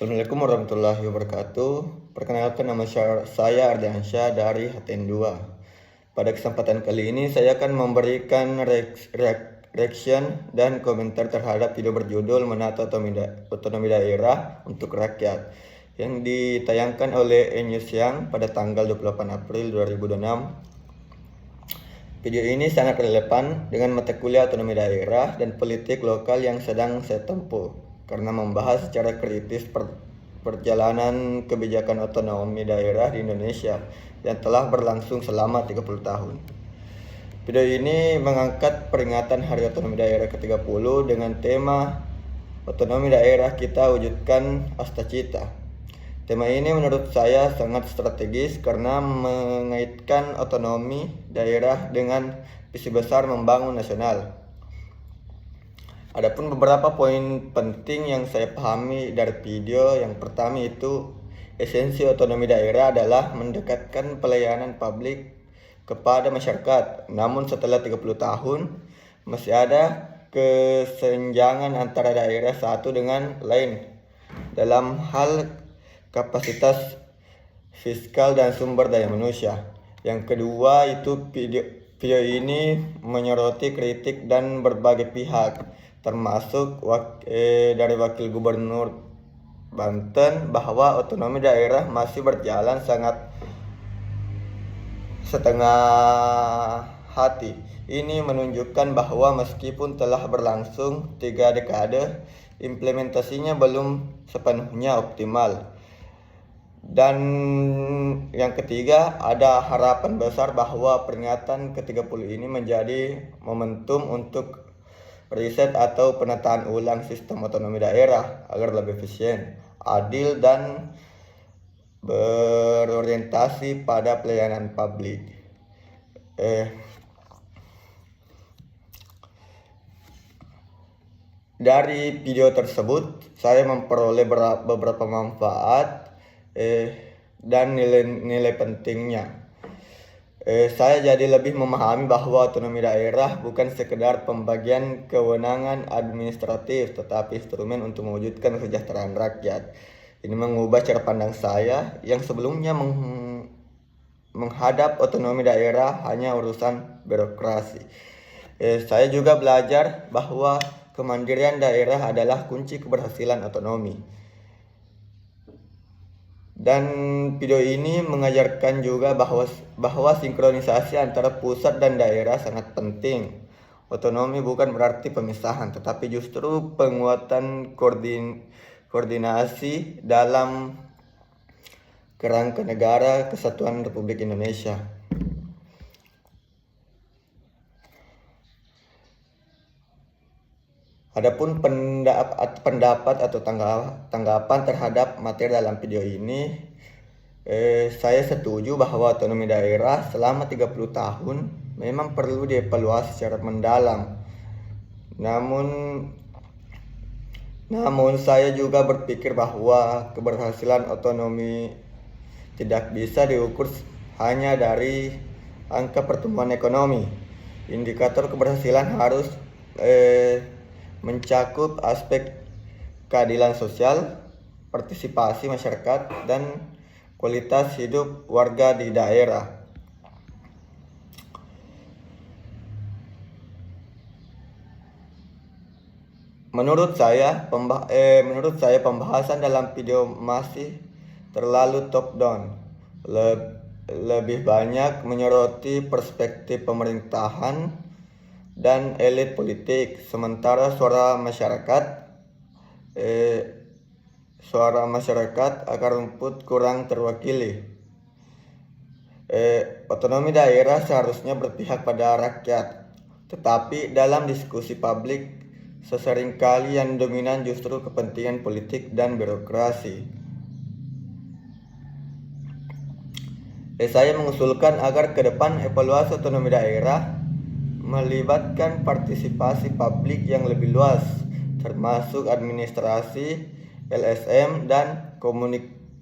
Assalamualaikum warahmatullahi wabarakatuh. Perkenalkan, nama saya Ardiansyah dari HTN2. Pada kesempatan kali ini saya akan memberikan reaction dan komentar terhadap video berjudul Menata Otonomi Daerah untuk Rakyat yang ditayangkan oleh News Siang pada tanggal 28 April 2026. Video ini sangat relevan dengan mata kuliah otonomi daerah dan politik lokal yang sedang saya tempuh, karena membahas secara kritis perjalanan kebijakan otonomi daerah di Indonesia yang telah berlangsung selama 30 tahun. Video ini mengangkat peringatan Hari Otonomi Daerah ke-30 dengan tema Otonomi Daerah Kita Wujudkan Astacita. Tema ini menurut saya sangat strategis karena mengaitkan otonomi daerah dengan visi besar membangun nasional. Adapun beberapa poin penting yang saya pahami dari video. Yang pertama itu, esensi otonomi daerah adalah mendekatkan pelayanan publik kepada masyarakat. Namun setelah 30 tahun masih ada kesenjangan antara daerah satu dengan lain dalam hal kapasitas fiskal dan sumber daya manusia. Yang kedua itu, video ini menyoroti kritik dan berbagai pihak, termasuk dari Wakil Gubernur Banten, bahwa otonomi daerah masih berjalan sangat setengah hati. Ini menunjukkan bahwa meskipun telah berlangsung 3 dekade, implementasinya belum sepenuhnya optimal. Dan yang ketiga, ada harapan besar bahwa peringatan ke-30 ini menjadi momentum untuk riset atau penataan ulang sistem otonomi daerah agar lebih efisien, adil, dan berorientasi pada pelayanan publik. Dari video tersebut saya memperoleh beberapa manfaat dan nilai-nilai pentingnya. Saya jadi lebih memahami bahwa otonomi daerah bukan sekedar pembagian kewenangan administratif, tetapi instrumen untuk mewujudkan kesejahteraan rakyat. Ini mengubah cara pandang saya yang sebelumnya menghadap otonomi daerah hanya urusan birokrasi. Saya juga belajar bahwa kemandirian daerah adalah kunci keberhasilan otonomi. Dan video ini mengajarkan juga bahwa sinkronisasi antara pusat dan daerah sangat penting. Otonomi bukan berarti pemisahan, tetapi justru penguatan koordinasi dalam kerangka negara kesatuan Republik Indonesia. Adapun pendapat atau tanggapan terhadap materi dalam video ini, saya setuju bahwa otonomi daerah selama 30 tahun memang perlu dievaluasi secara mendalam. Namun saya juga berpikir bahwa keberhasilan otonomi tidak bisa diukur hanya dari angka pertumbuhan ekonomi. Indikator keberhasilan harus mencakup aspek keadilan sosial, partisipasi masyarakat, dan kualitas hidup warga di daerah. Menurut saya pembahasan dalam video masih terlalu top down. Lebih banyak menyoroti perspektif pemerintahan dan elit politik, sementara suara masyarakat akar rumput kurang terwakili. Otonomi daerah seharusnya berpihak pada rakyat, tetapi dalam diskusi publik seseringkali yang dominan justru kepentingan politik dan birokrasi. Saya mengusulkan agar ke depan evaluasi otonomi daerah melibatkan partisipasi publik yang lebih luas, termasuk administrasi, LSM, dan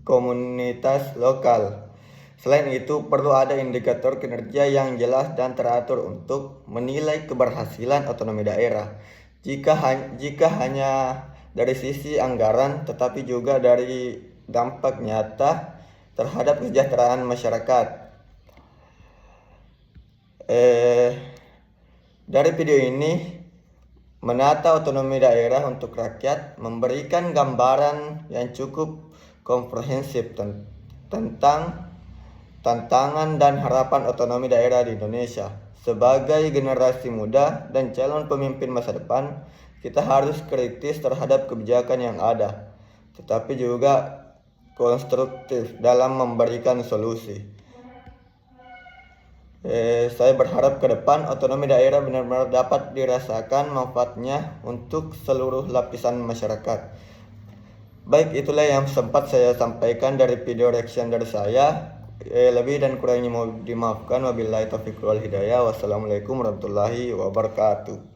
komunitas lokal. Selain itu, perlu ada indikator kinerja yang jelas dan teratur untuk menilai keberhasilan otonomi daerah. Jika hanya dari sisi anggaran, tetapi juga dari dampak nyata terhadap kesejahteraan masyarakat. Dari video ini, menata otonomi daerah untuk rakyat memberikan gambaran yang cukup komprehensif tentang tantangan dan harapan otonomi daerah di Indonesia. Sebagai generasi muda dan calon pemimpin masa depan, kita harus kritis terhadap kebijakan yang ada, tetapi juga konstruktif dalam memberikan solusi. Saya berharap ke depan otonomi daerah benar-benar dapat dirasakan manfaatnya untuk seluruh lapisan masyarakat. Baik, itulah yang sempat saya sampaikan dari video reaction dari saya. Lebih dan kurangnya mau dimaafkan. Wabillahi taufiq wal hidayah. Wassalamualaikum warahmatullahi wabarakatuh.